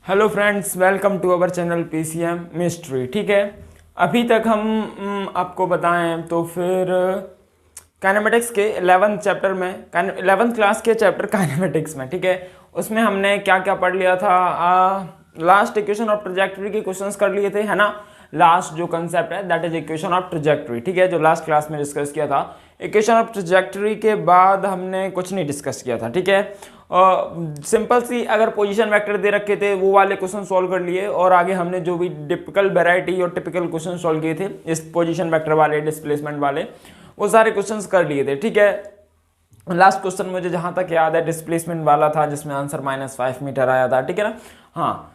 Hello friends, welcome to our channel PCM mystery. ठीक है, अभी तक हम आपको बताएं तो फिर काइनेमेटिक्स के 11th चैप्टर में 11th क्लास के चैप्टर काइनेमेटिक्स में, ठीक है, उसमें हमने क्या क्या पढ़ लिया था। लास्ट इक्वेशन ऑफ ट्रैजेक्टरी के क्वेश्चंस कर लिए थे, है ना। लास्ट जो कंसेप्ट है that is equation of trajectory, ठीक है, जो लास्ट क्लास में डिस्कस किया था। इक्वेशन ऑफ ट्रैजेक्टरी के बाद हमने कुछ नहीं डिस्कस किया था, ठीक है। सिंपल सी अगर पोजीशन वेक्टर दे रखे थे वो वाले क्वेश्चन सॉल्व कर लिए, और आगे हमने जो भी टिपिकल वैरायटी और टिपिकल क्वेश्चन सॉल्व किए थे इस पोजीशन वेक्टर वाले, डिस्प्लेसमेंट वाले, वो सारे क्वेश्चंस कर लिए थे, ठीक है। लास्ट क्वेश्चन मुझे जहां तक याद है डिस्प्लेसमेंट वाला था जिसमें आंसर -5 मीटर आया था, ठीक है ना।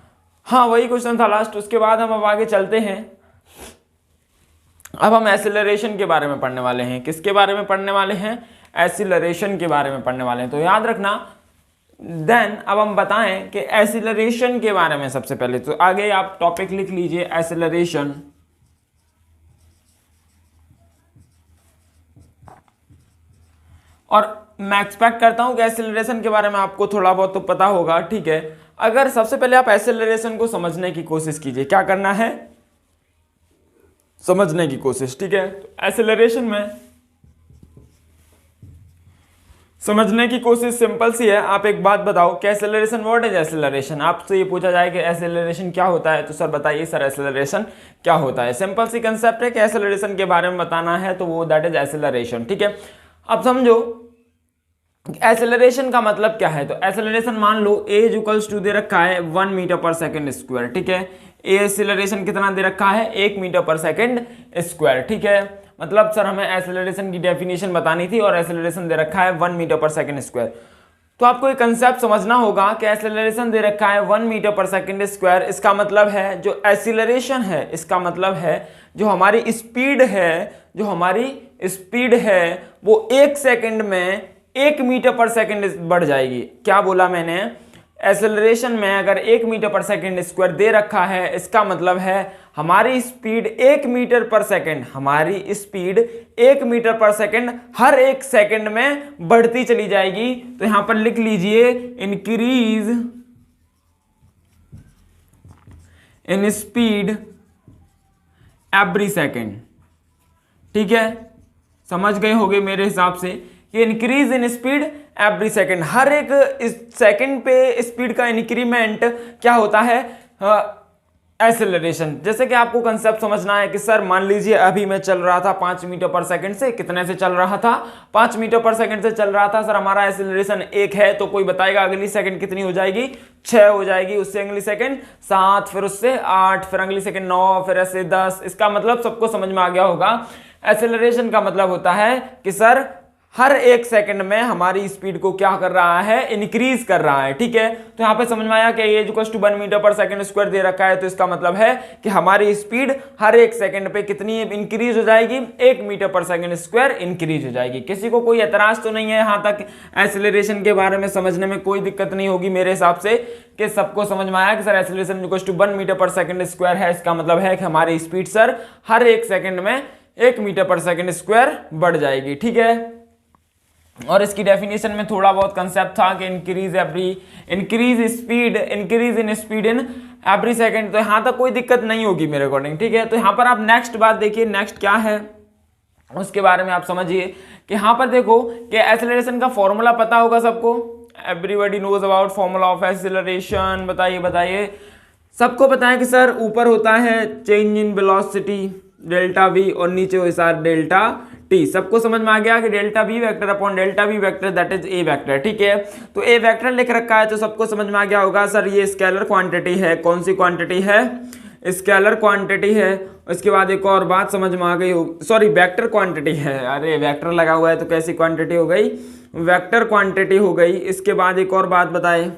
हाँ वही क्वेश्चन था लास्ट। उसके बाद हम अब आगे चलते हैं। अब हम एक्सीलरेशन के बारे में पढ़ने वाले हैं। किसके बारे में पढ़ने वाले हैं? एक्सीलरेशन के बारे में पढ़ने वाले हैं। तो याद रखना। देन अब हम बताएं कि एक्सीलरेशन के बारे में सबसे पहले तो आगे आप टॉपिक लिख लीजिए एक्सीलरेशन। और मैं एक्सपेक्ट करता हूं कि एक्सीलरेशन के बारे में आपको थोड़ा बहुत तो पता होगा, ठीक है। अगर सबसे पहले आप एक्सीलरेशन को समझने की कोशिश कीजिए, क्या करना है? समझने की कोशिश, ठीक है। तो एक्सीलरेशन में समझने की कोशिश सिंपल सी है। आप एक बात बताओ कि एक्सेलरेशन, व्हाट इज एक्सेलरेशन? आपसे ये पूछा जाए कि एक्सेलरेशन क्या होता है, तो सर बताइए सर एक्सेलरेशन क्या होता है। सिंपल सी कंसेप्ट है कि एक्सेलरेशन के बारे में बताना है तो वो दैट इज एक्सेलरेशन, ठीक है। अब समझो एक्सेलरेशन का मतलब क्या है। तो एक्सेलरेशन मान लो a इक्वल्स टू दे रखा है 1 मीटर पर सेकेंड स्क्वायर, ठीक है। ए एक्सेलरेशन कितना दे रखा है? 1 मीटर पर सेकेंड स्क्वायर, ठीक है। मतलब सर हमें एक्सेलरेशन की डेफिनेशन बतानी थी और एक्सेलरेशन दे रखा है 1 मीटर पर सेकेंड स्क्वायर। तो आपको एक कंसेप्ट समझना होगा कि एक्सेलरेशन दे रखा है 1 मीटर पर सेकेंड स्क्वायर। इसका मतलब है जो एक्सेलरेशन है, इसका मतलब है जो हमारी स्पीड है वो 1 सेकेंड में 1 मीटर पर सेकेंड बढ़ जाएगी। क्या बोला मैंने? एक्सेलरेशन में अगर 1 मीटर पर सेकेंड स्क्वायर दे रखा है, इसका मतलब है हमारी स्पीड 1 मीटर पर सेकेंड, हमारी स्पीड 1 मीटर पर सेकेंड हर 1 सेकेंड में बढ़ती चली जाएगी। तो यहां पर लिख लीजिए increase in speed every second, ठीक है। समझ गए होंगे मेरे हिसाब से कि increase in speed every second, हर एक सेकेंड पे स्पीड का इंक्रीमेंट क्या होता है? एक्सेलरेशन। जैसे कि आपको कंसेप्ट समझना है कि सर मान लीजिए अभी मैं चल रहा था 5 मीटर पर सेकंड से, कितने से चल रहा था? 5 मीटर पर सेकंड से चल रहा था। सर हमारा एक्सेलरेशन 1 है, तो कोई बताएगा अगली सेकंड कितनी हो जाएगी? 6 हो जाएगी। उससे अगली सेकंड 7, फिर उससे 8, फिर अगली सेकंड 9, फिर ऐसे 10। इसका मतलब सबको समझ में आ गया होगा। एक्सेलरेशन का मतलब होता है कि सर हर 1 सेकंड में हमारी स्पीड को क्या कर रहा है? इंक्रीज कर रहा है, ठीक है। तो यहां पे समझ में आया कि a इक्वल्स टू 1 मीटर पर सेकंड स्क्वायर दे रखा है, तो इसका मतलब है कि हमारी स्पीड हर 1 सेकंड पे कितनी इंक्रीज हो जाएगी? 1 मीटर पर सेकंड स्क्वायर इंक्रीज हो जाएगी। किसी को कोई एतराज तो नहीं है? यहां तक एक्सेलरेशन के बारे में समझने में कोई दिक्कत नहीं होगी मेरे हिसाब से, कि सबको समझ में आया कि sir acceleration equals to 1 metre पर सेकंड स्क्वायर है। इसका मतलब है कि हमारी स्पीड सर हर 1 सेकंड में 1 मीटर पर सेकंड स्क्वायर बढ़ जाएगी, ठीक है। और इसकी डेफिनेशन में थोड़ा बहुत कंसेप्ट था कि increase in speed in every second. तो यहां तक कोई दिक्कत नहीं होगी मेरे अकॉर्डिंग, ठीक है। तो यहां पर आप नेक्स्ट बात देखिए, नेक्स्ट क्या है उसके बारे में आप समझिए कि यहां पर देखो कि एक्सेलरेशन का फॉर्मूला पता होगा सबको। Everybody knows about formula of acceleration. बताइए सबको पता है कि सर ऊपर होता है change in velocity delta v और नीचे हो सर डेल्टा टी। सबको समझ में आ गया कि delta v vector upon delta v vector that is a vector, ठीक है। तो ए वेक्टर लिख रखा है तो सबको समझ में आ गया होगा सर ये स्केलर क्वांटिटी है। कौन सी क्वांटिटी है? स्केलर क्वांटिटी है। उसके बाद एक और बात समझ में आ गई हो, सॉरी वेक्टर क्वांटिटी है। अरे वेक्टर लगा हुआ है तो कैसी क्वांटिटी हो गई? वेक्टर क्वांटिटी हो गई। इसके बाद एक और बात बताए,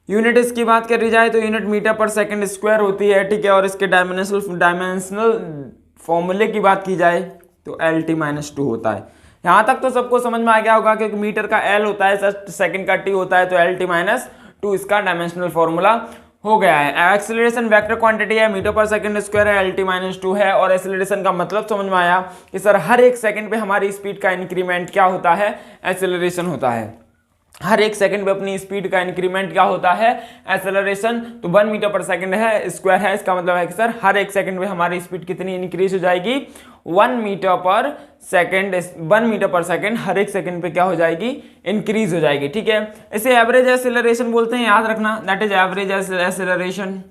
यूनिट इसकी बात करी जाए तो यूनिट मीटर पर सेकंड स्क्वायर होती है, ठीक है। और इसके डायमेंशनल फॉर्मूले की बात की जाए तो LT-2 होता है। यहां तक तो सबको समझ में आ गया होगा क्योंकि मीटर का L होता है, सेकंड का T होता है, तो LT-2 इसका डायमेंशनल फॉर्मूला हो गया है। एक्सेलरेशन वेक्टर क्वांटिटी है, मीटर पर सेकंड स्क्वायर है, LT-2 है। और एक्सेलरेशन का मतलब समझ में आया कि सर हर 1 सेकंड पे हमारी स्पीड का इंक्रीमेंट क्या होता है? एक्सेलरेशन होता है। हर एक सेकंड पे अपनी स्पीड का इंक्रीमेंट क्या होता है, एक्सेलरेशन। तो 1 मीटर पर सेकंड है, स्क्वायर है, इसका मतलब है कि सर हर एक सेकंड में हमारी स्पीड कितनी इंक्रीज हो जाएगी, 1 मीटर पर सेकंड। 1 मीटर पर सेकंड हर एक सेकंड पे क्या हो जाएगी, इंक्रीज हो जाएगी। ठीक है, इसे एवरेज एक्सेलरेशन बोलते हैं, याद रखना, दैट इज एवरेज एक्सेलरेशन।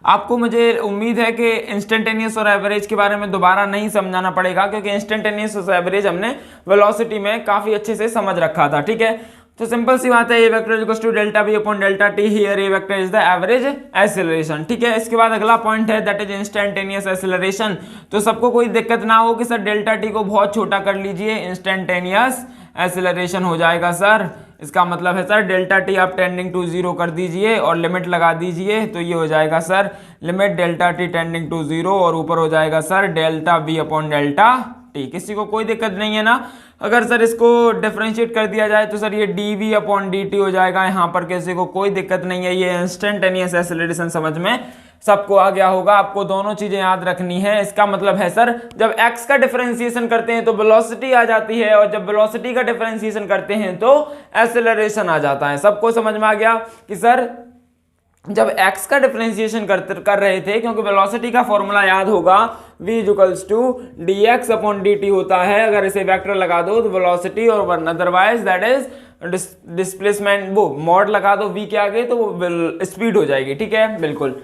आपको मुझे उम्मीद है कि इंस्टेंटेनियस और एवरेज के बारे में दोबारा नहीं समझाना पड़ेगा, क्योंकि इंस्टेंटेनियस और एवरेज हमने वेलोसिटी में काफी अच्छे से समझ रखा था। ठीक है, तो सिंपल सी बात है, a vector equals to delta v upon delta t, here a vector is the average acceleration. ठीक है, इसके बाद अगला पॉइंट है दैट इज इंस्टेंटेनियस एक्सेलरेशन। तो सबको कोई दिक्कत ना हो कि सर डेल्टा टी को बहुत छोटा कर लीजिए, इंस्टेंटेनियस एक्सेलरेशन हो जाएगा सर। इसका मतलब है सर डेल्टा टी आप टेंडिंग टू 0 कर दीजिए और लिमिट लगा दीजिए, तो ये हो जाएगा sir limit delta t tending to 0 और ऊपर हो जाएगा sir delta v upon delta t. किसी को कोई दिक्कत नहीं है ना? अगर सर इसको डिफरेंशिएट कर दिया जाए तो सर ये d v upon d t हो जाएगा, यहाँ पर किसी को कोई दिक्कत नहीं है। ये इंस्टेंटेनियस एक्सेलरेशन समझ में सबको आ गया होगा। आपको दोनों चीजें याद रखनी है। इसका मतलब है सर जब x का डिफरेंशिएशन करते हैं तो वेलोसिटी आ जाती है, और जब वेलोसिटी का डिफरेंशिएशन करते हैं तो एक्सेलरेशन आ जाता है। सबको समझ में आ गया कि सर जब x का डिफरेंशिएशन कर रहे थे, क्योंकि वेलोसिटी का फॉर्मूला याद होगा v equals to dx upon dt होता है। अगर इसे वेक्टर लगा दो तो वेलोसिटी, और अदरवाइज दैट इज डिस्प्लेसमेंट, वो मॉड लगा दो v के आगे तो वो स्पीड हो जाएगी। ठीक है, बिल्कुल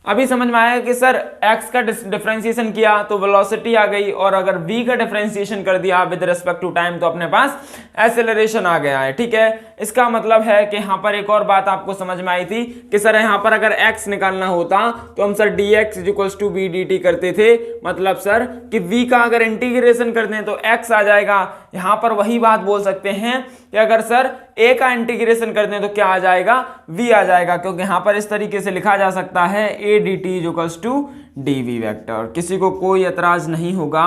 अभी समझ में आया कि सर x का डिफरेंशिएशन किया तो वेलोसिटी आ गई, और अगर v का डिफरेंशिएशन कर दिया विद रिस्पेक्ट टू टाइम तो अपने पास एक्सेलरेशन आ गया है। ठीक है, इसका मतलब है कि यहाँ पर एक और बात आपको समझ में आई थी कि सर यहाँ पर अगर x निकालना होता तो हम sir dx equals to v dt करते थे। मतलब सर कि v का अगर इंटीग्रेशन कर दें तो x आ जाएगा। यहाँ पर वही बात बोल सकते हैं कि अगर सर a का इंटीग्रेशन कर दें तो क्या आ जाएगा, v आ जाएगा, क्योंकि यहाँ पर इस तरीके से लिखा जा सकता है a dt equals to dv vector. किसी को कोई एतराज नहीं होगा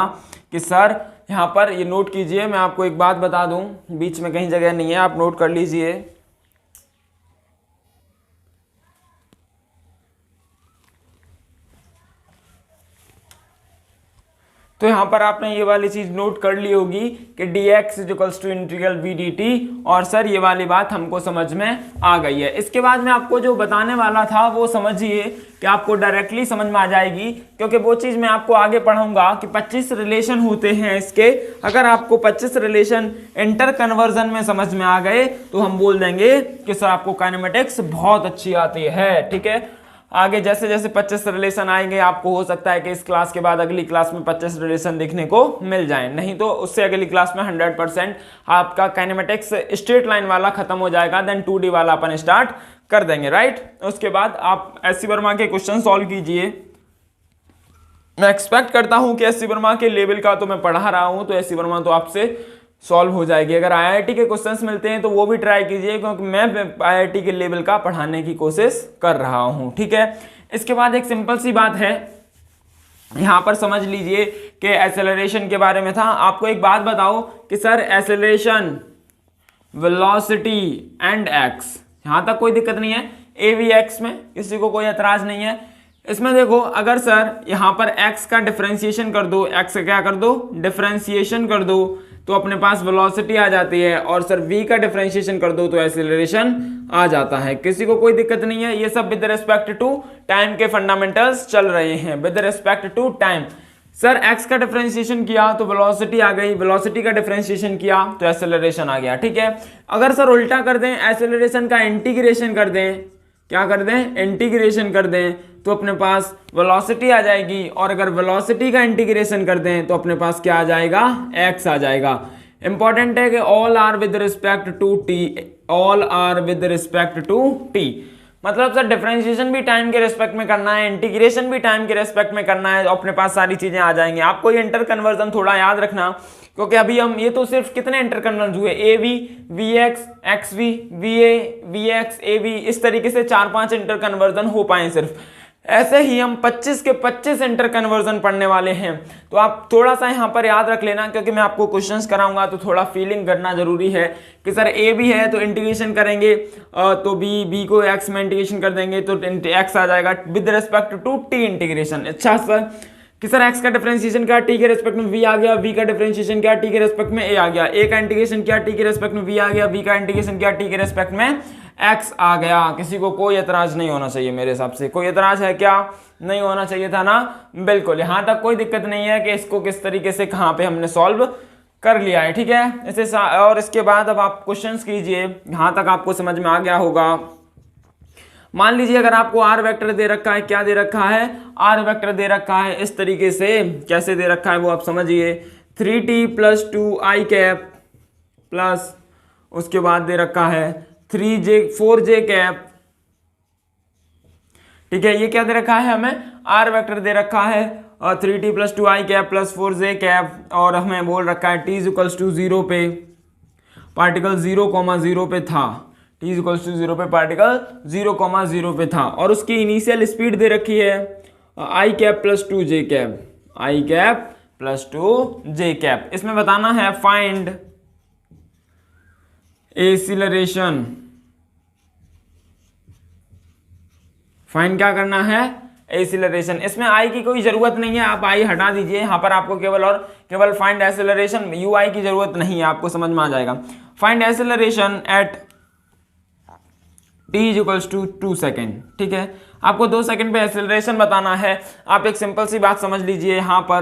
कि सर यहाँ पर ये नोट कीजिए। मैं आपको एक बात बता दूं, बीच में कहीं जगह नहीं है, आप नोट कर लीजिए। तो यहाँ पर आपने ये वाली चीज नोट कर ली होगी कि dx equals to integral v dt, और सर ये वाली बात हमको समझ में आ गई है। इसके बाद मैं आपको जो बताने वाला था वो समझिए कि आपको डायरेक्टली समझ में आ जाएगी, क्योंकि वो चीज मैं आपको आगे पढ़ाऊंगा कि 25 रिलेशन होते हैं इसके। अगर आपको 25 रिलेशन इंटर कन्वर्जन में समझ में आ गए तो हम बोल देंगे कि सर आपको काइनेमेटिक्स बहुत अच्छी आती है। ठीक है, आगे जैसे जैसे 25 रिलेशन आएंगे आपको हो सकता है कि इस क्लास के बाद अगली क्लास में 25 रिलेशन देखने को मिल जाएं, नहीं तो उससे अगली क्लास में 100% आपका काइनेमेटिक्स स्ट्रेट लाइन वाला खत्म हो जाएगा, देन 2D वाला अपन स्टार्ट कर देंगे। राइट, उसके बाद आप एससी वर्मा के क्वेश्चन सॉल्व कीजिए। मैं एक्सपेक्ट करता हूं कि एससी वर्मा के लेवल का तो मैं पढ़ा रहा हूं, तो एससी वर्मा तो आपसे सॉल्व हो जाएगी। अगर आईआईटी के क्वेश्चंस मिलते हैं तो वो भी ट्राई कीजिए, क्योंकि मैं आईआईटी के लेवल का पढ़ाने की कोशिश कर रहा हूं। ठीक है, इसके बाद एक सिंपल सी बात है, यहां पर समझ लीजिए कि एक्सेलरेशन के बारे में था। आपको एक बात बताओ कि sir acceleration, velocity and x, यहां तक कोई दिक्कत नहीं है। ए वी एक्स में किसी को कोई एतराज नहीं है। इसमें देखो अगर सर यहां पर x का डिफरेंशिएशन कर दो, x का क्या कर दो, डिफरेंशिएशन कर दो, तो अपने पास वेलोसिटी आ जाती है, और सर v का डिफरेंशिएशन कर दो तो एक्सेलरेशन आ जाता है। किसी को कोई दिक्कत नहीं है। ये सब विद रिस्पेक्ट टू टाइम के फंडामेंटल्स चल रहे हैं, with respect to time. Sir x का डिफरेंशिएशन किया तो वेलोसिटी आ गई, वेलोसिटी का डिफरेंशिएशन किया तो एक्सेलरेशन आ गया। ठीक है, अगर सर उल्टा कर दें, एक्सेलरेशन का इंटीग्रेशन कर दें, क्या कर दें, इंटीग्रेशन कर दें, तो अपने पास वेलोसिटी आ जाएगी, और अगर वेलोसिटी का इंटीग्रेशन कर दें तो अपने पास क्या आ जाएगा, x आ जाएगा। इंपॉर्टेंट है कि all are with respect to t, all are with respect to t. मतलब सर डिफरेंशिएशन भी टाइम के रेस्पेक्ट में करना है, इंटीग्रेशन भी टाइम के रेस्पेक्ट में करना है, तो अपने पास सारी चीजें आ जाएंगी। आपको ये इंटर कन्वर्जन थोड़ा याद रखना, क्योंकि अभी हम ये तो सिर्फ कितने इंटर कन्वर्जन हुए, a v, v x, x v, v a, v x, a v, इस तरीके से 4-5 इंटर कन्वर्जन हो पाए सिर्फ। ऐसे ही हम 25 के 25 इंटर कन्वर्जन पढ़ने वाले हैं, तो आप थोड़ा सा यहाँ पर याद रख लेना, क्योंकि मैं आपको क्वेश्चंस कराऊंगा तो थोड़ा फीलिंग करना जरूरी है कि सर ए भी है तो इंटीग्रेशन करेंगे, तो बी को एक्स में इंटीग्रेशन कर देंगे तो एक्स आ जाएगा with respect to t integration. अच्छा सर कि सर x का डिफरेंशिएशन क्या, t के रेस्पेक्ट में v आ गया, v का डिफरेंशिएशन क्या, t के रेस्पेक्ट में a आ गया, a का इंटीग्रेशन क्या, t के रेस्पेक्ट में v आ गया, v का इंटीग्रेशन क्या, t के रेस्पेक्ट में x आ गया। किसी को कोई एतराज नहीं होना चाहिए, मेरे हिसाब से कोई एतराज है क्या, नहीं होना चाहिए था ना, बिल्कुल। यहां तक कोई दिक्कत नहीं है कि इसको किस तरीके से कहां पे हमने सॉल्व कर लिया है, ठीक है। इसे और इसके बाद अब आप क्वेश्चंस कीजिए, यहां तक आपको समझ में आ गया होगा। मान लीजिए अगर आपको आर वेक्टर दे रखा है, क्या दे रखा है, आर वेक्टर दे रखा है इस तरीके से, कैसे दे रखा है वो आप समझिए, 3t + 2i कैप प्लस उसके बाद दे रखा है 4j कैप, ठीक है। ये क्या दे रखा है, हमें आर वेक्टर दे रखा है और 3t + 2i cap plus 4j cap, और हमें बोल रखा है t = 0 पे पार्टिकल 0,0 पे था, t = 0 पे पार्टिकल 0,0 पे था, और उसकी इनिशियल स्पीड दे रखी है i cap plus 2j cap, i cap plus 2j cap. इसमें बताना है फाइंड एक्सीलरेशन, फाइंड क्या करना है, एक्सीलरेशन। इसमें आई की कोई जरूरत नहीं है, आप आई हटा दीजिए, यहां पर आपको केवल फाइंड एक्सीलरेशन, यू आई की जरूरत नहीं है, आपको समझ में आ जाएगा। Find acceleration at t = 2 second, ठीक है। आपको 2 सेकेंड पे एक्सीलरेशन बताना है। आप एक सिंपल सी बात समझ लीजिए, यहां पर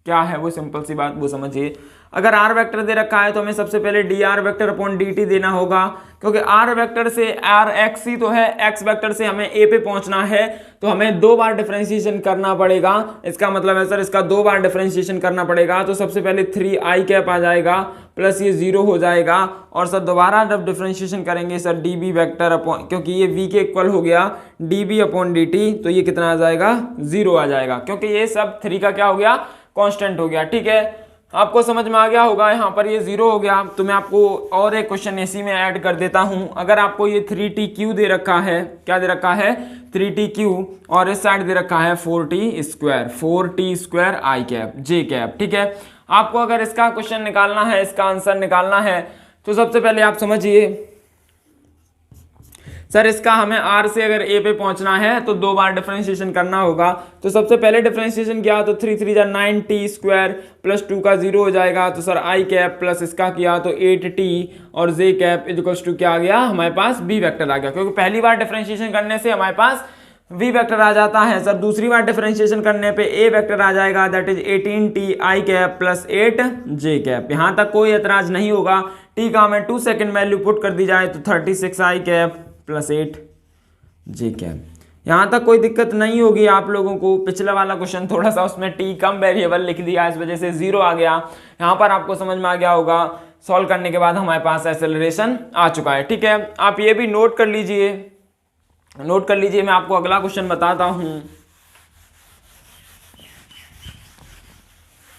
क्या है वो सिंपल सी बात वो समझिए। अगर आर वेक्टर दे रखा है तो हमें सबसे पहले dr वेक्टर अपॉन dt देना होगा, क्योंकि आर वेक्टर से आर एक्स ही तो है, एक्स वेक्टर से हमें ए पे पहुंचना है, तो हमें 2 बार डिफरेंशिएशन करना पड़ेगा। इसका मतलब है सर इसका 2 बार डिफरेंशिएशन करना पड़ेगा, तो सबसे पहले 3i कैप आ जाएगा प्लस ये 0 हो जाएगा, और सर दोबारा जब डिफरेंशिएशन करेंगे सर db वेक्टर अपॉन, क्योंकि ये v के इक्वल हो गया db अपॉन dt, तो ये कितना आ जाएगा, 0 आ जाएगा, क्योंकि ये सब 3 का क्या हो गया, कांस्टेंट हो गया, ठीक है। आपको समझ में आ गया होगा, यहाँ पर ये 0 हो गया। तो मैं आपको और एक क्वेश्चन इसी में ऐड कर देता हूँ। अगर आपको ये 3tq दे रखा है, क्या दे रखा है, 3tq, और इस साइड दे रखा है 4t² i cap j cap, ठीक है। आपको अगर इसका क्वेश्चन निकालना है, इसका आंसर निकालना है, तो सबसे पहले आप समझिए सर इसका हमें r से अगर a पे पहुंचना है तो 2 बार डिफरेंशिएशन करना होगा। तो सबसे पहले डिफरेंशिएशन किया तो 3 3 9t² प्लस 2 का 0 हो जाएगा, तो सर i कैप प्लस इसका किया तो 8t और j कैप = क्या आ गया, हमारे पास b वेक्टर आ गया, क्योंकि पहली बार डिफरेंशिएशन करने से हमारे पास v वेक्टर आ जाता है। सर दूसरी बार डिफरेंशिएशन करने पे a वेक्टर आ जाएगा, that is 18t i cap plus 8j cap. यहाँ तक कोई एतराज नहीं होगा। t का हमें 2 सेकेंड वैल्यू पुट कर दी जाए तो 36i cap plus 8j cap. यहाँ तक कोई दिक्कत नहीं होगी आप लोगों को। पिछला वाला क्वेश्चन थोड़ा सा उसमें t कम वेरिएबल लिख दिया, इस वजह से 0 आ गया। यहाँ पर आपको समझ में आ गया होगा, सॉल्व करने के बाद हमारे पास एक्सेलरेशन आ चुका है, ठीक है। आप ये भी नोट कर लीजिए, नोट कर लीजिए। मैं आपको अगला क्वेश्चन बताता हूँ,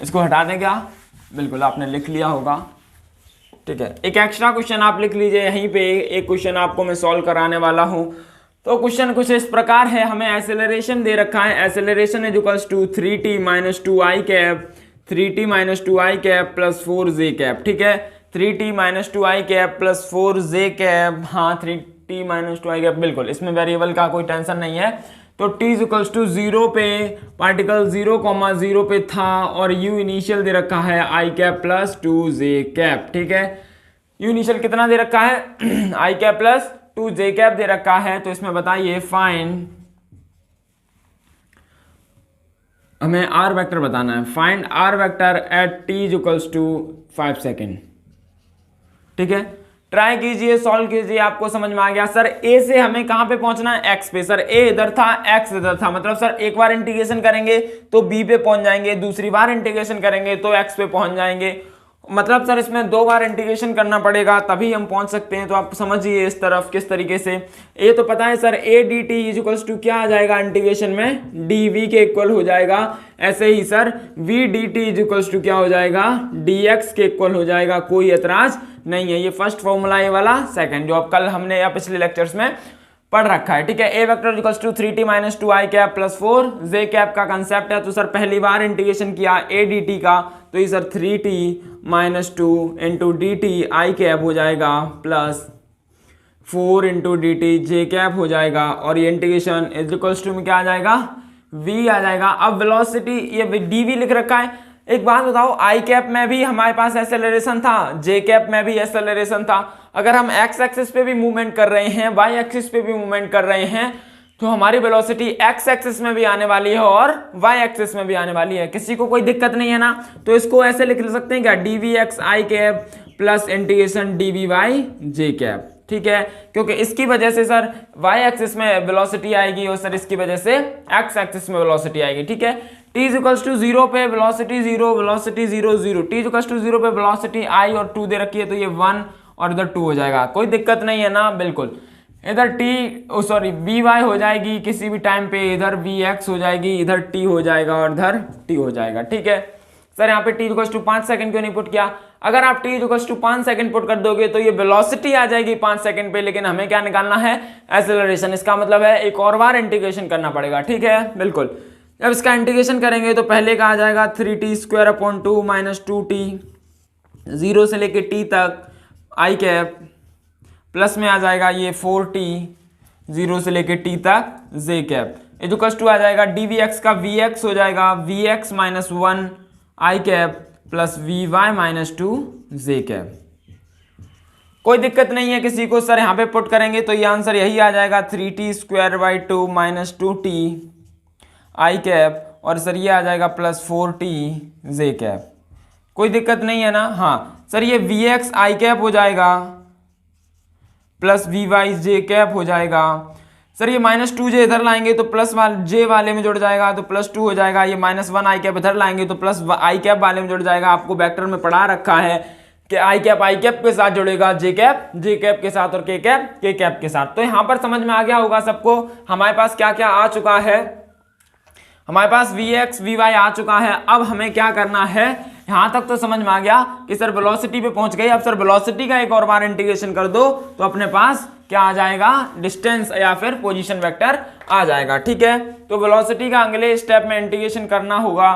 इसको हटा दें क्या, बिल्कुल आपने लिख लिया होगा, ठीक है। एक एक्स्ट्रा क्वेश्चन आप लिख लीजिए यहीं पे, एक क्वेश्चन आपको मैं सॉल्व कराने वाला हूं। तो क्वेश्चन कुछ इस प्रकार है, हमें एक्सेलरेशन दे रखा है, acceleration = 3t - 2i cap, 3t - 2i cap plus 4j cap, ठीक है। 3t - 2i cap plus 4j cap, हाँ 3t - 2i कैप, बिल्कुल इसमें वेरिएबल का कोई टेंशन नहीं है। तो t = 0 पे पार्टिकल 0,0 पे था, और u इनिशियल दे रखा है i cap plus 2j cap, ठीक है। u इनिशियल कितना दे रखा है i cap plus 2j cap दे रखा है। तो इसमें बताइए फाइंड, हमें r वेक्टर बताना है, find r vector eight t = 5 second, ठीक है। ट्राई कीजिए, सॉल्व कीजिए, आपको समझ में आ गया। सर a से हमें कहां पे पहुंचना है, x पे। सर a इधर था, x इधर था, मतलब सर एक बार इंटीग्रेशन करेंगे तो b पे पहुंच जाएंगे, दूसरी बार इंटीग्रेशन करेंगे तो x पे पहुंच जाएंगे। मतलब सर इसमें 2 बार इंटीग्रेशन करना पड़ेगा तभी हम पहुंच सकते हैं। तो आप समझिए इस तरफ किस तरीके से, a तो पता है सर a dt = क्या आ जाएगा इंटीग्रेशन में, dv के इक्वल हो जाएगा। ऐसे ही सर v dt = क्या हो जाएगा, dx के इक्वल हो जाएगा, कोई एतराज नहीं है। ये फर्स्ट फॉर्मूला, ये वाला सेकंड, जो अब कल हमने या पिछले लेक्चर्स में पढ़ रखा है, ठीक है। a vector = 3t - 2i cap plus 4j cap का कंसेप्ट है। तो सर पहली बार इंटीग्रेशन किया a dt का, तो ये sir 3t - 2 into dt i cap हो जाएगा plus 4 into dt j cap हो जाएगा, और ये इंटीग्रेशन = में क्या आ जाएगा, v आ जाएगा। अब वेलोसिटी ये dv लिख रखा है। एक बात बताओ, आई कैप में भी हमारे पास एक्सेलरेशन था, जे कैप में भी एक्सेलरेशन था। अगर हम एक्स एक्सिस पे भी मूवमेंट कर रहे हैं, वाई एक्सिस पे भी मूवमेंट कर रहे हैं, तो हमारी वेलोसिटी एक्स एक्सिस में भी आने वाली है और वाई एक्सिस में भी आने वाली है। किसी को कोई दिक्कत नहीं है ना? तो इसको ऐसे लिख सकते हैं क्या, d v x i cap plus integration d v y j cap. ठीक है, क्योंकि इसकी वजह से सर वाई एक्सिस में वेलोसिटी आएगी और सर इसकी वजह से एक्स एक्सिस में वेलोसिटी आएगी। ठीक है, t इक्वल्स टू 0 पे velocity 0, velocity 0 0, t equals to 0 पे वेलोसिटी i और 2 दे रखी है, तो ये 1 और इधर 2 हो जाएगा। कोई दिक्कत नहीं है ना? बिल्कुल। इधर vy हो जाएगी किसी भी टाइम पे, इधर vx हो जाएगी, इधर t हो जाएगा और इधर t हो जाएगा। ठीक है सर, यहाँ पे t इक्वल्स टू 5 सेकंड क्यों नहीं पुट किया? अगर आप t equals to 5 second put कर दोगे तो ये वेलोसिटी आ जाएगी 5 सेकंड पे, लेकिन हमें क्या निकालना है, एक्सेलरेशन। इसका मतलब है एक और बार इंटीग्रेशन करना पड़ेगा। ठीक है, बिल्कुल। जब इसका इंटीग्रेशन करेंगे तो पहले का आ जाएगा 3t² माइनस 2t, 0 से लेके t तक आई कैप, प्लस में आ जाएगा ये 4t 0 से लेके t तक जे कैप, इक्वल्स टू आ जाएगा dvx का vx हो जाएगा vx माइनस 1 आई कैप प्लस vy माइनस 2 जे कैप। कोई दिक्कत नहीं है किसी को? सर यहाँ पे पुट करेंगे तो ये आंसर यही आ जाएगा 3t² माइनस 2t आई कैप और सर ये आ जाएगा प्लस 4t जे कैप। कोई दिक्कत नहीं है ना? हाँ सर, ये vx आई कैप हो जाएगा प्लस vy जे कैप हो जाएगा। सर ये माइनस 2j इधर लाएंगे तो प्लस j वाले में जुड़ जाएगा तो प्लस 2 हो जाएगा। ये माइनस 1 आई कैप इधर लाएंगे तो प्लस आई कैप वाले में जुड़ जाएगा। आपको वेक्टर में पढ़ा रखा है कि आई कैप के साथ जुड़ेगा, जे कैप के साथ और के कैप के साथ। तो यहाँ पर समझ में आ गया होगा सबको हमारे पास क्या क्या आ चुका है। हमारे पास vx vy आ चुका है। अब हमें क्या करना है, यहां तक तो समझ में आ गया कि सर वेलोसिटी पे पहुंच गई। अब सर वेलोसिटी का एक और बार इंटीग्रेशन कर दो तो अपने पास क्या आ जाएगा, डिस्टेंस या फिर पोजीशन वेक्टर आ जाएगा। ठीक है, तो वेलोसिटी का अगले स्टेप में इंटीग्रेशन करना होगा।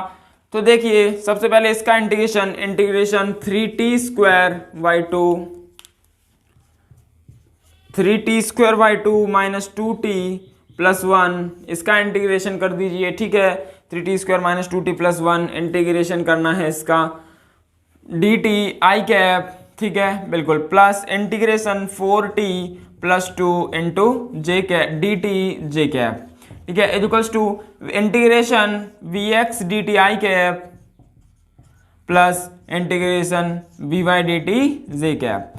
तो देखिए सबसे पहले इसका integration 3t² minus 2t plus 1, इसका इंटीग्रेशन कर दीजिए। ठीक है, 3t² minus 2t plus 1 integration करना है इसका dt आई कैप। ठीक है, बिल्कुल, plus integration 4t plus 2 into j cap dt j cap. ठीक है, equals to integration vx dt i cap plus integration vy dt j cap.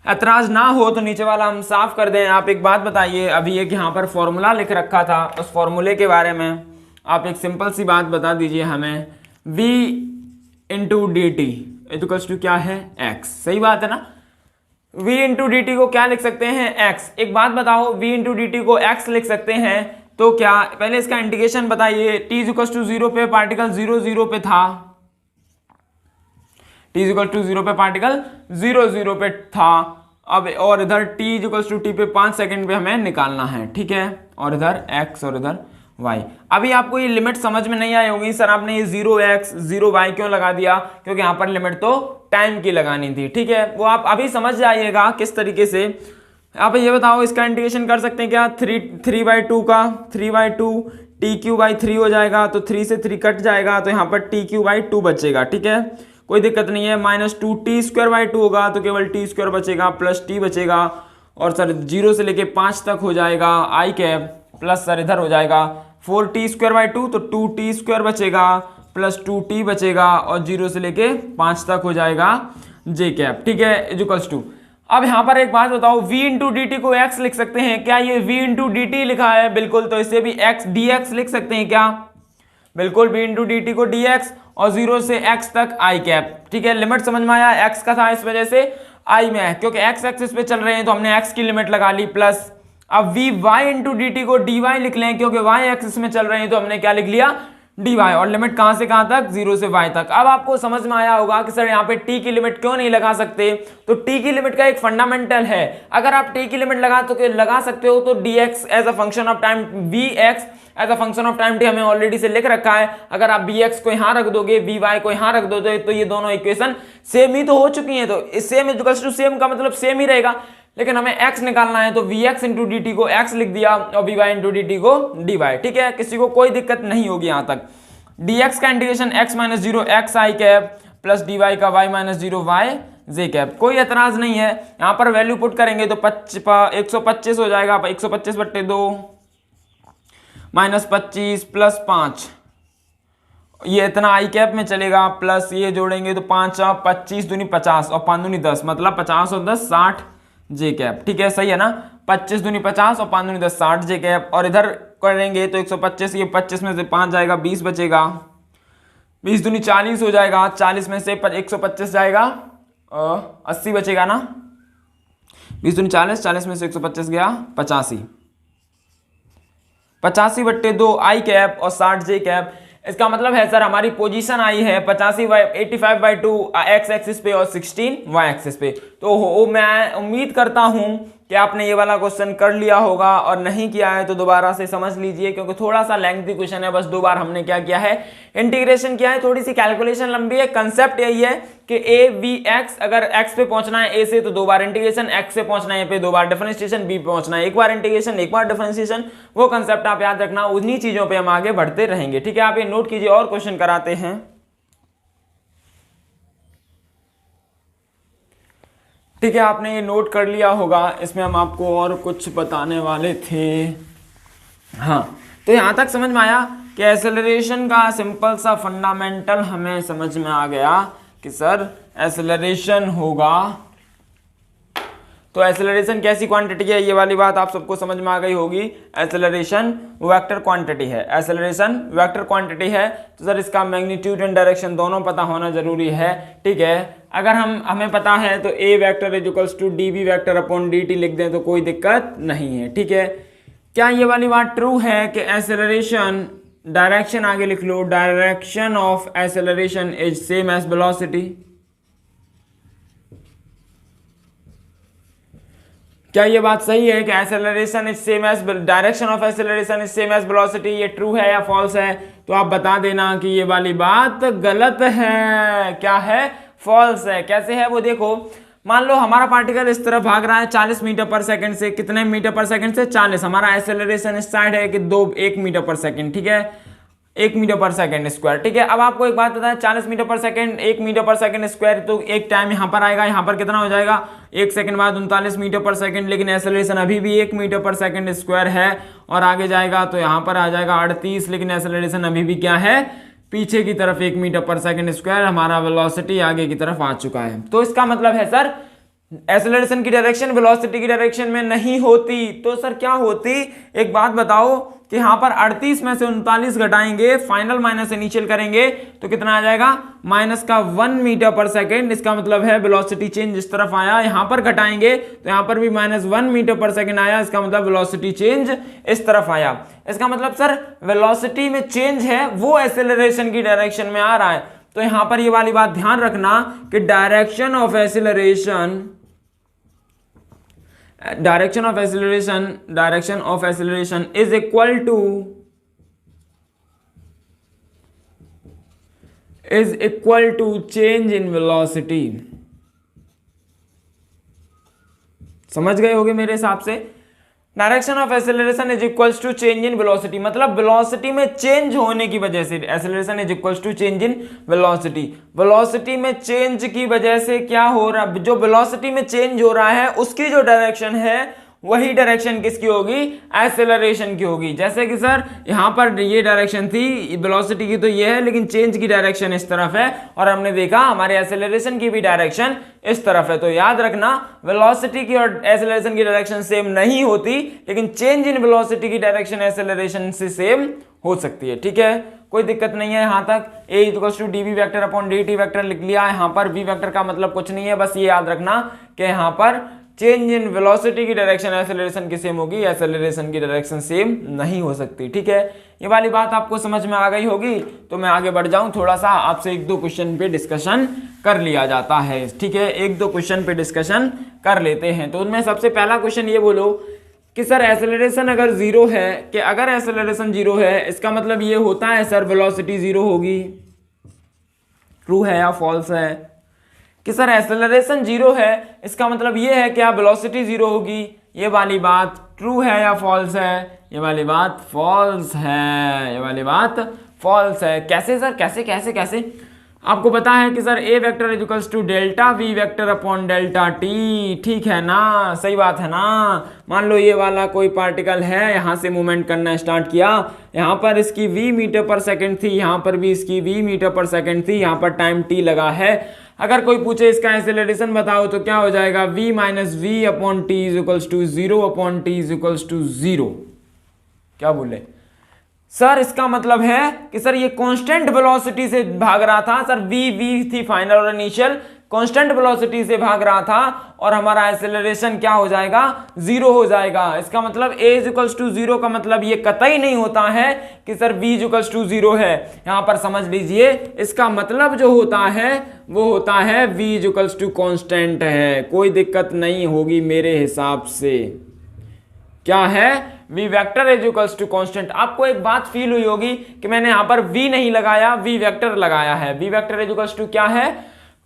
एतराज ना हो तो नीचे वाला हम साफ कर दें। आप एक बात बताइए, अभी एक यहाँ पर फॉर्मूला लिख रखा था, उस फॉर्मूले के बारे में आप एक सिंपल सी बात बता दीजिए हमें। v into d t equals to क्या है, x। सही बात है ना? v इंटू डी टी को क्या लिख सकते हैं, x। एक बात बताओ, v इंटू डी टी को x लिख सकते हैं तो क्या, पहले इसका इंटीग्रेशन बताइए। t इक्वल्स टू 0 पे पार्टिकल 0 0 पे था, t इक्वल टू 0 पे पार्टिकल 0 0 पे था। अब और इधर t इक्वल टू t पे 5 सेकंड पे हमें निकालना है। ठीक है, और इधर x और इधर y। अभी आपको ये लिमिट समझ में नहीं आई होगी, सर आपने ये 0x 0y क्यों लगा दिया, क्योंकि यहाँ पर लिमिट तो टाइम की लगानी थी। ठीक है, वो आप अभी समझ जाइएगा किस तरीके से। आप ये बताओ, इसका इंटीग्रेशन कर सकते हैं क्या, 3/2 का 3/2 t³ हो जाएगा, तो 3 से 3 कट जाएगा तो यहाँ पर t³ बचेगा। ठीक है, कोई दिक्कत नहीं है। माइनस 2t² 2 होगा तो केवल t² बचेगा प्लस t बचेगा और सर 0 से लेके 5 तक हो जाएगा आई कैप प्लस सर इधर हो जाएगा 4t² 2 तो 2t² बचेगा प्लस 2t बचेगा और 0 से लेके 5 तक हो जाएगा जे कैप। ठीक है, इक्वल्स टू। अब यहाँ पर एक बात बताओ, v इंटू डी टी को x लिख सकते हैं क्या? ये v इंटू डी टी लिखा है, बिल्कुल, तो इसे भी x dx लिख सकते हैं क्या? बिल्कुल, v इंटू डी टी को dx और 0 से x तक आई कैप। ठीक है, लिमिट समझ में आया, x का था इस वजह से i में है, क्योंकि x एक्सिस पे चल रहे हैं तो हमने x की लिमिट लगा ली प्लस। अब vy इंटू डी टी को dy लिख लें, क्योंकि y एक्सिस में चल रहे हैं तो हमने क्या लिख लिया, dy, और लिमिट कहां से कहां तक, 0 से y तक। अब आपको समझ में आया होगा कि सर यहाँ पे t की लिमिट क्यों नहीं लगा सकते। तो t की लिमिट का एक फंडामेंटल है, अगर आप t की लिमिट लगा सकते हो तो dx as a function of time, vx as a function of time t हमें ऑलरेडी से लिख रखा है। अगर आप bx को यहाँ रख दोगे, vy को यहाँ रख दोगे तो ये दोनों इक्वेशन सेम ही तो हो चुकी हैं। तो सेम इक्वल्स टू सेम का मतलब सेम ही रहेगा। लेकिन हमें x निकालना है तो vx इंटू डी टी को x लिख दिया और vy इंटू डी टी को dy। ठीक है, किसी को कोई दिक्कत नहीं होगी यहाँ तक। dx का integration x minus zero x i cap plus dy का y minus zero y j cap, कोई एतराज नहीं है। यहाँ पर वैल्यू पुट करेंगे तो 125 हो जाएगा, 125 बट्टे 2 माइनस 25 प्लस 5, ये इतना आई कैप में चलेगा, प्लस ये जोड़ेंगे तो 5 25 दूनी 50 और 5 दूनी 10, मतलब 50 और 10 60 जे कैप। ठीक है, सही है ना, 25 दूनी 50 और 5 दूनी 10 60 जे कैप। और इधर करेंगे तो 125, ये 25 में से 5 जाएगा 20 बचेगा, 20 दूनी 40 हो जाएगा, 40 में से 125 जाएगा 80 बचेगा ना, 20 दूनी 40, 40 में से 125 गया 85, 85 बट्टे 2 आई कैप और 60 जे कैप। इसका मतलब है सर हमारी पोजीशन आई है 85/2 एक्स एक्सिस पे और 16 वाई एक्सिस पे। तो मैं उम्मीद करता हूं कि आपने ये वाला क्वेश्चन कर लिया होगा, और नहीं किया है तो दोबारा से समझ लीजिए, क्योंकि थोड़ा सा लेंथी क्वेश्चन है। बस 2 बार हमने क्या किया है, इंटीग्रेशन किया है, थोड़ी सी कैलकुलेशन लंबी है। कंसेप्ट यही है कि ए वी एक्स, अगर x पे पहुंचना है a से तो 2 बार इंटीग्रेशन, x से पहुंचना है पे 2 बार डिफरेंशिएशन, b पे पहुंचना है 1 बार इंटीग्रेशन 1 बार डिफरेंशिएशन। वो कंसेप्ट आप याद रखना, उन्हीं चीजों पे हम आगे बढ़ते रहेंगे। ठीक है, आप ये नोट कीजिए और क्वेश्चन कराते हैं। ठीक है, आपने ये नोट कर लिया होगा, इसमें हम आपको और कुछ बताने वाले थे। हाँ, तो यहाँ तक समझ में आया कि एक्सेलरेशन का सिंपल सा फंडामेंटल हमें समझ में आ गया कि सर एक्सेलरेशन होगा, तो एक्सेलरेशन कैसी क्वांटिटी है, ये वाली बात आप सबको समझ में आ गई होगी। एक्सेलरेशन वेक्टर क्वांटिटी है, एक्सेलरेशन वेक्टर क्वांटिटी है, तो सर इसका मैग्नीट्यूड एंड डायरेक्शन दोनों पता होना जरूरी है। ठीक है, अगर हमें पता है तो a vector is equals to d b vector upon d t लिख दें तो कोई दिक्कत नहीं है। ठीक है, क्या ये वाली बात ट्रू है कि एक्सेलरेशन, डायरेक्शन आगे लिख लो, direction of acceleration is same as velocity? क्या ये बात सही है कि acceleration is same as, direction of acceleration is same as velocity? ये ट्रू है या फॉल्स है? तो आप बता देना कि ये वाली बात गलत है। क्या है? फॉल्स है। कैसे है वो देखो, मान लो हमारा पार्टिकल इस तरफ भाग रहा है 40 मीटर पर सेकंड से, कितने मीटर पर सेकंड से? 40। हमारा एक्सेलरेशन इस साइड है कि 1 मीटर पर सेकंड। ठीक है, 1 मीटर पर सेकंड स्क्वायर। ठीक है, अब आपको एक बात पता है, 40 मीटर पर सेकंड 1 मीटर पर सेकंड स्क्वायर, तो एक टाइम यहाँ पर आएगा, यहाँ पर कितना हो जाएगा 1 सेकंड बाद 39 मीटर पर सेकंड, लेकिन एक्सेलरेशन अभी भी 1 मीटर पर सेकंड स्क्वायर है, और आगे जाएगा तो यहाँ पर आ जाएगा 38, लेकिन एक्सेलरेशन अभी भी क्या है, पीछे की तरफ 1 मीटर पर सेकंड स्क्वायर। हमारा वेलोसिटी आगे की तरफ आ चुका है। तो इसका मतलब है सर एक्सेलरेशन की डायरेक्शन वेलोसिटी की डायरेक्शन में नहीं होती, तो सर क्या होती? एक बात बताओ कि यहाँ पर 38 में से 39 घटाएंगे, फाइनल माइनस इनिशियल करेंगे तो कितना आ जाएगा, माइनस का 1 मीटर पर सेकंड। इसका मतलब है वेलोसिटी चेंज इस तरफ आया, यहाँ पर घटाएंगे तो यहाँ पर भी -1 मीटर पर सेकंड आया, इसका मतलब वेलोसिटी चेंज इस तरफ आया। इसका मतलब सर वेलोसिटी में चेंज है वो एक्सेलरेशन की डायरेक्शन में आ रहा है। तो यहां पर ये वाली बात ध्यान रखना कि direction of acceleration is equal to change in velocity. समझ गए होगे मेरे हिसाब से। Direction of acceleration is equals to change in velocity, मतलब वेलोसिटी में चेंज होने की वजह से acceleration is equals to change in velocity. Velocity में चेंज की वजह से क्या हो रहा, जो वेलोसिटी में चेंज हो रहा है उसकी जो डायरेक्शन है वही डायरेक्शन किसकी होगी, एक्सेलरेशन की होगी। जैसे कि सर यहाँ पर ये डायरेक्शन थी वेलोसिटी की तो ये है, लेकिन चेंज की डायरेक्शन इस तरफ है, और हमने देखा हमारे एक्सेलरेशन की भी डायरेक्शन इस तरफ है। तो याद रखना वेलोसिटी की और एक्सेलरेशन की डायरेक्शन सेम नहीं होती, लेकिन चेंज इन वेलोसिटी की डायरेक्शन एक्सेलरेशन से सेम हो सकती है। ठीक है, कोई दिक्कत नहीं है यहाँ तक। a equals to d v vector upon d t vector लिख लिया। यहाँ पर v वेक्टर का मतलब कुछ नहीं है, बस ये याद रखना कि यहाँ पर चेंज इन वेलोसिटी की डायरेक्शन एक्सेलरेशन की सेम होगी, एक्सेलरेशन की डायरेक्शन सेम नहीं हो सकती। ठीक है, ये वाली बात आपको समझ में आ गई होगी। तो मैं आगे बढ़ जाऊं, थोड़ा सा आपसे 1-2 क्वेश्चन पे डिस्कशन कर लिया जाता है। ठीक है, 1-2 क्वेश्चन पे डिस्कशन कर लेते हैं। तो उनमें सबसे पहला क्वेश्चन ये बोलो कि सर एक्सेलरेशन अगर 0 है, कि अगर एक्सेलरेशन 0 है इसका मतलब ये होता है सर वेलोसिटी 0 होगी। ट्रू है या फॉल्स है? कि सर एक्सेलरेशन जीरो है, इसका मतलब ये है क्या वेलोसिटी जीरो होगी। ये वाली बात ट्रू है या फॉल्स है? ये वाली बात फॉल्स है, ये वाली बात फॉल्स है। कैसे सर, कैसे कैसे कैसे? आपको पता है कि sir a vector equals to delta v vector upon delta t, ठीक है ना, सही बात है ना। मान लो ये वाला कोई पार्टिकल है, यहाँ से मूवमेंट करना स्टार्ट किया, यहाँ पर इसकी v मीटर पर सेकंड थी, यहाँ पर भी इसकी v मीटर पर सेकंड थी, यहाँ पर टाइम t लगा है। अगर कोई पूछे इसका एक्सेलरेशन बताओ तो क्या हो जाएगा, v minus v upon t is equals to zero upon t is equals to zero. क्या बोले सर? इसका मतलब है कि सर ये कांस्टेंट वेलोसिटी से भाग रहा था सर, v थी फाइनल और इनिशियल, कांस्टेंट वेलोसिटी से भाग रहा था और हमारा एक्सेलरेशन क्या हो जाएगा, जीरो हो जाएगा। इसका मतलब a is equals to zero का मतलब ये कतई नहीं होता है कि sir v is equals to zero है। यहां पर समझ लीजिए, इसका मतलब जो होता है वो होता है v is equals to constant है। कोई दिक्कत नहीं होगी मेरे हिसाब से। क्या है, v vector is equals to constant. आपको एक बात फील हुई होगी कि मैंने यहां पर v नहीं लगाया, v वेक्टर लगाया है। v vector is equals to क्या है,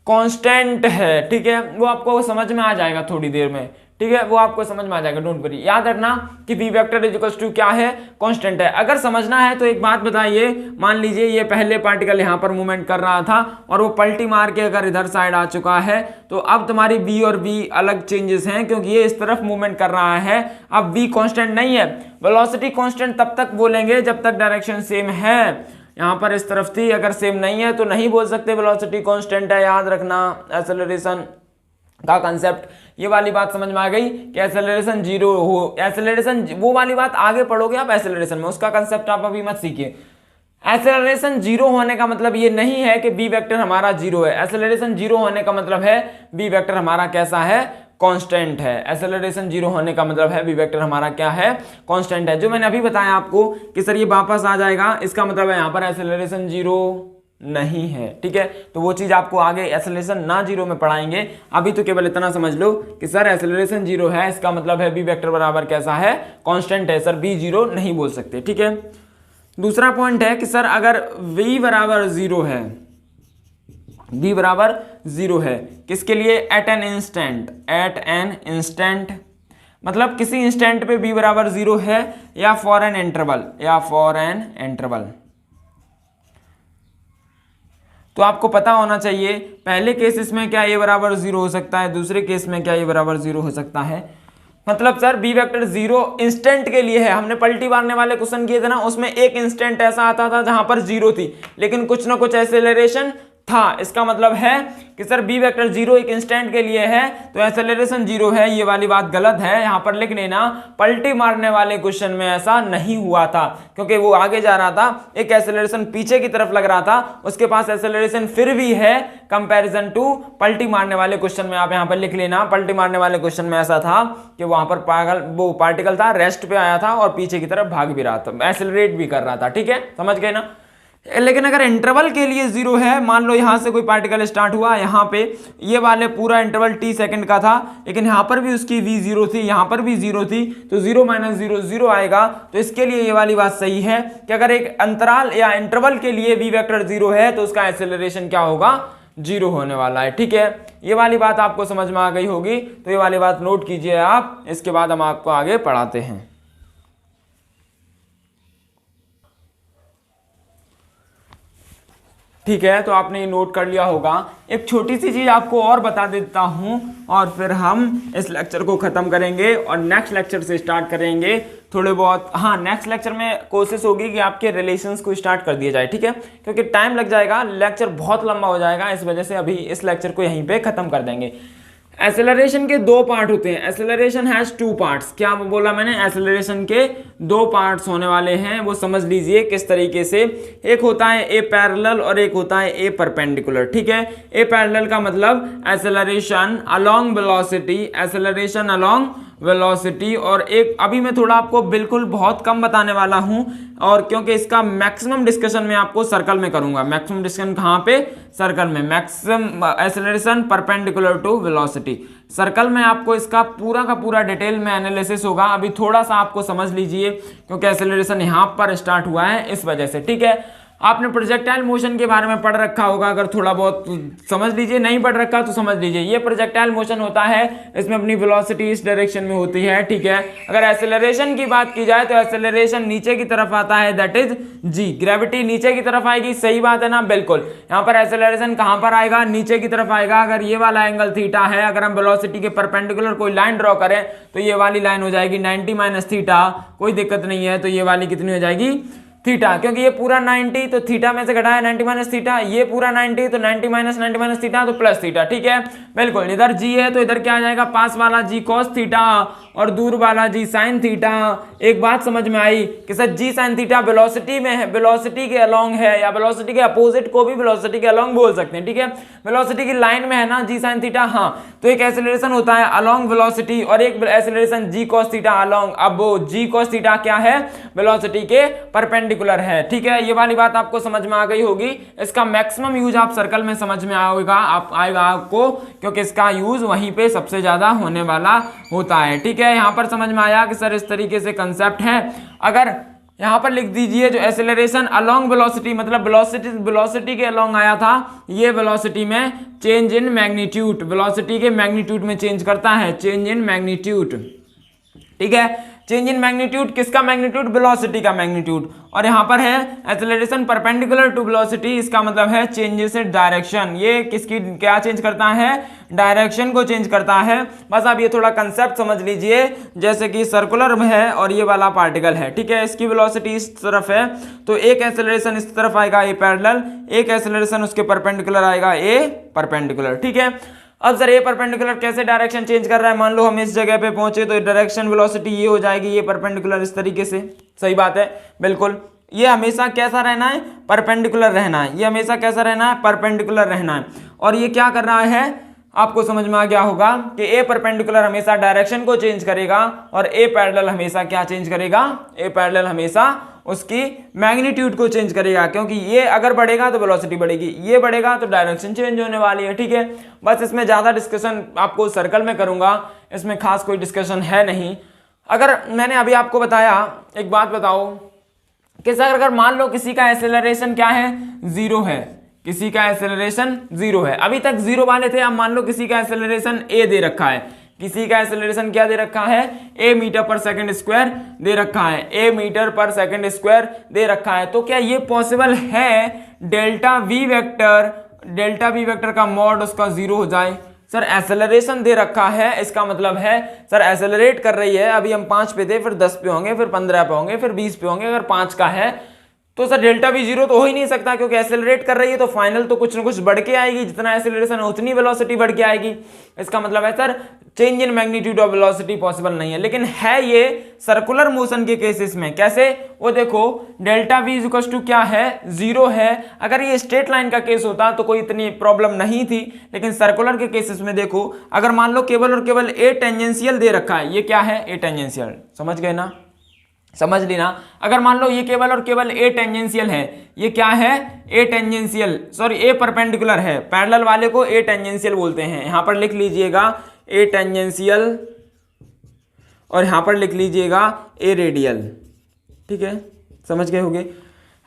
कांस्टेंट है, ठीक है। वो आपको समझ में आ जाएगा थोड़ी देर में, ठीक है, वो आपको समझ में आ जाएगा, डोंट वरी। याद रखना कि v vector is equals to क्या है, कांस्टेंट है। अगर समझना है तो एक बात बताइए, मान लीजिए ये पहले पार्टिकल यहाँ पर मूवमेंट कर रहा था और वो पलटी मार के अगर इधर साइड आ चुका है, तो अब तुम्हारी v और v अलग चेंजेस हैं क्योंकि ये इस तरफ मूवमेंट कर रहा है। अब v कांस्टेंट नहीं है, वेलोसिटी कांस्टेंट तब तक बोलेंगे जब तक डायरेक्शन सेम है। यहाँ पर इस तरफ थी, अगर सेम नहीं है तो नहीं बोल सकते वेलोसिटी कांस्टेंट है। याद रखना एक्सेलरेशन का कंसेप्ट। ये वाली बात समझ में आ गई कि एक्सेलरेशन जीरो हो, एक्सेलरेशन वो वाली बात आगे पढ़ोगे आप एक्सेलरेशन में, उसका कंसेप्ट आप अभी मत सीखिए। एक्सेलरेशन जीरो होने का मतलब ये नहीं है कि बी वेक्टर हमारा जीरो है। एक्सेलरेशन जीरो होने का मतलब है बी वेक्टर हमारा कैसा है, कांस्टेंट है। एक्सेलरेशन जीरो होने का मतलब है बी वेक्टर हमारा क्या है, कांस्टेंट है। जो मैंने अभी बताया आपको कि सर ये वापस आ जाएगा, इसका मतलब है यहाँ पर एक्सेलरेशन जीरो नहीं है, ठीक है। तो वो चीज आपको आगे एक्सेलरेशन ना जीरो में पढ़ाएंगे। अभी तो केवल इतना समझ लो कि सर एक्सेलरेशन जीरो है, इसका मतलब है बी वेक्टर बराबर कैसा है, कांस्टेंट है। सर बी जीरो नहीं बोल सकते, ठीक है। दूसरा पॉइंट है कि सर अगर v बराबर जीरो है, v बराबर जीरो है किसके लिए, at an instant, at an instant मतलब किसी इंस्टेंट पे v बराबर जीरो है, या फॉर एन इंटरवल, या फॉर एन इंटरवल। तो आपको पता होना चाहिए पहले केसेस में क्या a बराबर जीरो हो सकता है, दूसरे केस में क्या a बराबर जीरो हो सकता है। मतलब sir b vector zero instant के लिए है। हमने पलटी मारने वाले क्वेश्चन किए थे ना, उसमें एक इंस्टेंट ऐसा आता था जहां पर जीरो थी, लेकिन कुछ ना कुछ एक्सेलरेशन था। इसका मतलब है कि सर बी वेक्टर जीरो एक इंस्टेंट के लिए है तो एक्सेलरेशन जीरो है। ये वाली बात गलत है, यहां पर लिख लेना। पलटी मारने वाले क्वेश्चन में ऐसा नहीं हुआ था क्योंकि वो आगे जा रहा था, एक एक्सेलरेशन पीछे की तरफ लग रहा था, उसके पास एक्सेलरेशन फिर भी है कंपैरिजन टू पलटी मारने वाले क्वेश्चन में। आप यहां पर लिख लेना, पलटी मारने वाले क्वेश्चन में ऐसा था कि वहां पर वो पार्टिकल था, रेस्ट पे आया था और पीछे की तरफ भाग भी रहा था, एक्सेलरेट भी कर रहा था, ठीक है, समझ गए ना। लेकिन अगर इंटरवल के लिए जीरो है, मान लो यहां से कोई पार्टिकल स्टार्ट हुआ, यहां पे ये वाले पूरा इंटरवल t सेकंड का था, लेकिन यहां पर भी उसकी v जीरो थी, यहां पर भी जीरो थी, तो जीरो माइनस जीरो जीरो आएगा। तो इसके लिए ये वाली बात सही है कि अगर एक अंतराल या इंटरवल के लिए v वेक्टर जीरो है तो उसका एक्सेलरेशन क्या होगा, जीरो होने वाला है, ठीक है। ये वाली बात आपको समझ में आ गई होगी, तो ये वाली बात नोट कीजिए आप, इसके बाद हम आपको आगे पढ़ाते हैं। ठीक है, तो आपने ये नोट कर लिया होगा। एक छोटी सी चीज आपको और बता देता हूं और फिर हम इस लेक्चर को खत्म करेंगे और नेक्स्ट लेक्चर से स्टार्ट करेंगे थोड़े बहुत। हाँ, नेक्स्ट लेक्चर में कोशिश होगी कि आपके रिलेशंस को स्टार्ट कर दिया जाए, ठीक है, क्योंकि टाइम लग जाएगा, लेक्चर बहुत लंबा हो जाएगा, इस वजह से अभी इस लेक्चर को यहीं पे खत्म कर देंगे। एक्सेलरेशन के दो पार्ट होते हैं, एक्सेलरेशन हैज टू पार्ट्स। क्या बोला मैंने, एक्सेलरेशन के दो पार्ट्स होने वाले हैं, वो समझ लीजिए किस तरीके से। एक होता है ए पैरेलल और एक होता है ए परपेंडिकुलर, ठीक है। ए पैरेलल का मतलब acceleration along velocity, acceleration along velocity, और एक अभी मैं थोड़ा आपको बिल्कुल बहुत कम बताने वाला हूं, और क्योंकि इसका मैक्सिमम डिस्कशन मैं आपको सर्कल में करूंगा। मैक्सिमम डिस्कशन कहां पे, सर्कल में। Maximum acceleration perpendicular to velocity, circle में आपको इसका पूरा का पूरा डिटेल में एनालिसिस होगा। अभी थोड़ा सा आपको समझ लीजिए क्योंकि एक्सेलरेशन यहां पर स्टार्ट हुआ है इस वजह से, ठीक है। आपने प्रोजेक्टाइल मोशन के बारे में पढ़ रखा होगा, अगर थोड़ा बहुत समझ लीजिए, नहीं पढ़ रखा तो समझ लीजिए। ये प्रोजेक्टाइल मोशन होता है, इसमें अपनी वेलोसिटी इस डायरेक्शन में होती है, ठीक है। अगर एक्सेलरेशन की बात की जाए तो एक्सेलरेशन नीचे की तरफ आता है, दैट इज जी, ग्रेविटी नीचे की तरफ आएगी, सही बात है ना, बिल्कुल। यहाँ पर एक्सेलरेशन कहाँ पर आएगा, नीचे की तरफ आएगा। अगर ये वाला एंगल थीटा है, अगर हम वेलोसिटी के परपेंडिकुलर कोई लाइन ड्रॉ करें तो ये वाली लाइन हो जाएगी 90 माइनस थीटा, कोई दिक्कत नहीं है। तो ये वाली कितनी हो जाएगी, थीटा, क्योंकि ये पूरा 90 तो थीटा में से घटाया 90 माइनस थीटा, ये पूरा 90 तो 90 माइनस थीटा तो प्लस थीटा, ठीक है, बिल्कुल। इधर जी है तो इधर क्या आ जाएगा, पास वाला जी कॉस थीटा और दूर वाला जी साइन थीटा। एक बात समझ में आई कि सर जी साइन थीटा वेलोसिटी में है, वेलोसिटी के अलोंग है, या वेलोसिटी के अपोजिट को भी वेलोसिटी के अलोंग बोल सकते हैं, ठीक है। वेलोसिटी की लाइन में है ना जी साइन थीटा, हाँ, तो एक एक्सेलरेशन होता है अलोंग वेलोसिटी और एक एक्सेलरेशन जी कॉस थीटा अलोंग। अब वो जी कॉस थीटा क्या है, वेलोसिटी के परपेंडिकुलर है, ठीक है। ये वाली बात आपको समझ में आ गई होगी। इसका मैक्सिमम यूज आप सर्कल में समझ में आएगा आपको, क्योंकि इसका यूज वहीं पे सबसे ज्यादा होने वाला होता है, ठीक है। यहाँ पर समझ में आया कि सर इस तरीके से कंसेप्ट है। अगर यहाँ पर लिख दीजिए जो एक्सेलरेशन अलोंग वेलोसिटी, मतलब वेलोसिटी के अलोंग आया था, ये वेलोसिटी में चेंज इन मैग्नीट्यूड, वेलोसिटी के मैग्नीट्यूड में चेंज करता है, चेंज इन मैग्नीट्यूड, ठीक है। चेंज इन मैग्नीट्यूड, किसका मैग्नीट्यूड, वेलोसिटी का मैग्नीट्यूड। और यहाँ पर है एक्सेलरेशन परपेंडिकुलर टू वेलोसिटी, इसका मतलब है चेंजेस इन डायरेक्शन। ये किसकी क्या चेंज करता है, डायरेक्शन को चेंज करता है। बस आप ये थोड़ा कंसेप्ट समझ लीजिए, जैसे कि सर्कुलर है और ये वाला पार्टिकल है, ठीक है। इसकी वेलोसिटी इस तरफ है तो एक एक्सेलरेशन इस तरफ आएगा ए पैरेलल, एक एक्सेलरेशन उसके परपेंडिकुलर आएगा ए परपेंडिकुलर, ठीक है। अब सर ये परपेंडिकुलर कैसे डायरेक्शन चेंज कर रहा है, मान लो हम इस जगह पे पहुंचे तो डायरेक्शन वेलोसिटी ये हो जाएगी, ये परपेंडिकुलर इस तरीके से, सही बात है, बिल्कुल। ये हमेशा कैसा रहना है, परपेंडिकुलर रहना है, ये हमेशा कैसा रहना है, परपेंडिकुलर रहना है। और ये क्या कर रहा है, आपको समझ में आ गया होगा कि ए परपेंडिकुलर हमेशा डायरेक्शन को चेंज करेगा और ए पैरेलल हमेशा क्या चेंज करेगा, ए पैरेलल हमेशा उसकी मैग्नीट्यूड को चेंज करेगा, क्योंकि ये अगर बढ़ेगा तो वेलोसिटी बढ़ेगी, ये बढ़ेगा तो डायरेक्शन चेंज होने वाली है, ठीक है। बस इसमें ज्यादा डिस्कशन आपको सर्कल में करूंगा, इसमें खास कोई डिस्कशन है नहीं। अगर मैंने अभी आपको बताया, एक बात बताओ कि सर अगर मान लो किसी का एक्सेलरेशन क्या है, 0 है, किसी का एक्सेलरेशन 0 है, अभी तक 0 वाले थे, अब मान लो किसी का एक्सेलरेशन a दे रखा है, किसी का एक्सेलरेशन क्या दे रखा है, a मीटर पर सेकंड स्क्वायर दे रखा है, a मीटर पर सेकंड स्क्वायर दे रखा है। तो क्या ये पॉसिबल है डेल्टा v वेक्टर का मॉड उसका 0 हो जाए। सर एक्सेलरेशन दे रखा है, इसका मतलब है सर एक्सेलरेट कर रही है, अभी हम 5 पे थे, फिर 10 पे होंगे, फिर 15 पे होंगे, फिर 20 पे होंगे, अगर 5 का है तो सर डेल्टा वी 0 तो हो ही नहीं सकता, क्योंकि एक्सेलरेट कर रही है तो फाइनल तो कुछ ना कुछ बढ़ के आएगी, जितना एक्सेलरेशन उतनी वेलोसिटी बढ़ के आएगी। इसका मतलब है sir change in magnitude of velocity possible नहीं है। लेकिन है ये सर्कुलर मोशन के केसेस में, कैसे, वो देखो डेल्टा वी इक्वल टू क्या है, 0 है। अगर ये स्ट्रेट लाइन का केस होता तो कोई इतनी प्रॉब्लम नहीं थी, लेकिन सर्कुलर के केसेस में देखो, अगर मान लो केवल और केवल ए टेंजेंशियल दे रखा है, ये क्या है, ए टेंजेंशियल, समझ गए ना, समझ लेना। अगर मान लो ये केवल और केवल ए टेंजेंशियल है, ये क्या है, ए टेंजेंशियल, सॉरी ए परपेंडिकुलर है, पैरेलल वाले को ए टेंजेंशियल बोलते हैं। यहां पर लिख लीजिएगा ए टेंजेंशियल और यहां पर लिख लीजिएगा ए रेडियल, ठीक है, समझ गए होंगे।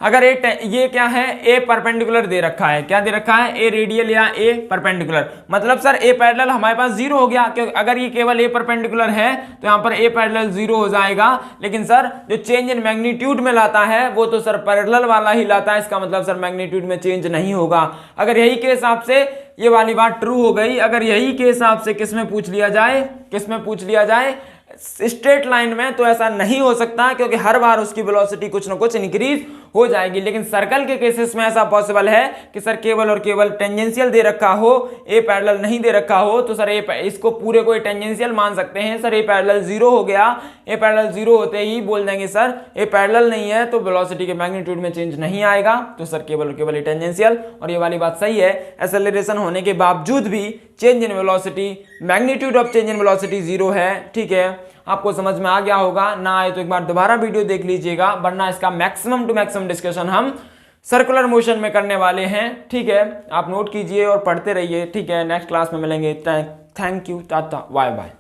अगर ये क्या है, ए परपेंडिकुलर दे रखा है, क्या दे रखा है, ए रेडियल या ए परपेंडिकुलर, मतलब सर ए पैरेलल हमारे पास 0 हो गया, क्योंकि अगर ये केवल ए परपेंडिकुलर है तो यहाँ पर ए पैरेलल 0 हो जाएगा। लेकिन सर जो चेंज इन मैग्नीट्यूड में लाता है वो तो सर पैरेलल वाला ही लाता है, इसका मतलब सर मैग्नीट्यूड में चेंज नहीं होगा। अगर यही के हिसाब से ये वाली बात ट्रू हो गई, अगर यही के हिसाब से किसमें पूछ लिया जाए, किसमें पूछ लिया जाए, स्ट्रेट लाइन में, तो ऐसा नहीं हो सकता, क्योंकि हर बार उसकी वेलोसिटी कुछ ना कुछ इंक्रीज हो जाएगी। लेकिन सर्कल के केसेस में ऐसा पॉसिबल है कि सर केवल और केवल टेंजेंशियल दे रखा हो, ए पैरेलल नहीं दे रखा हो, तो सर इसको पूरे को टेंजेंशियल मान सकते हैं। सर ए पैरेलल 0 हो गया, ए पैरेलल 0 होते ही बोल देंगे सर ए पैरेलल नहीं है तो वेलोसिटी के मैग्नीट्यूड में चेंज नहीं आएगा, तो सर केवल और केवल टेंजेंशियल। और ये वाली बात सही है, एक्सेलरेशन होने के बावजूद भी change in velocity, magnitude of change in velocity 0 है, ठीक है। आपको समझ में आ गया होगा, ना आए तो एक बार दोबारा वीडियो देख लीजिएगा, वरना इसका मैक्सिमम टू मैक्सिमम डिस्कशन हम सर्कुलर मोशन में करने वाले हैं, ठीक है। आप नोट कीजिए और पढ़ते रहिए, ठीक है। नेक्स्ट क्लास में मिलेंगे, thank you, tata, bye bye.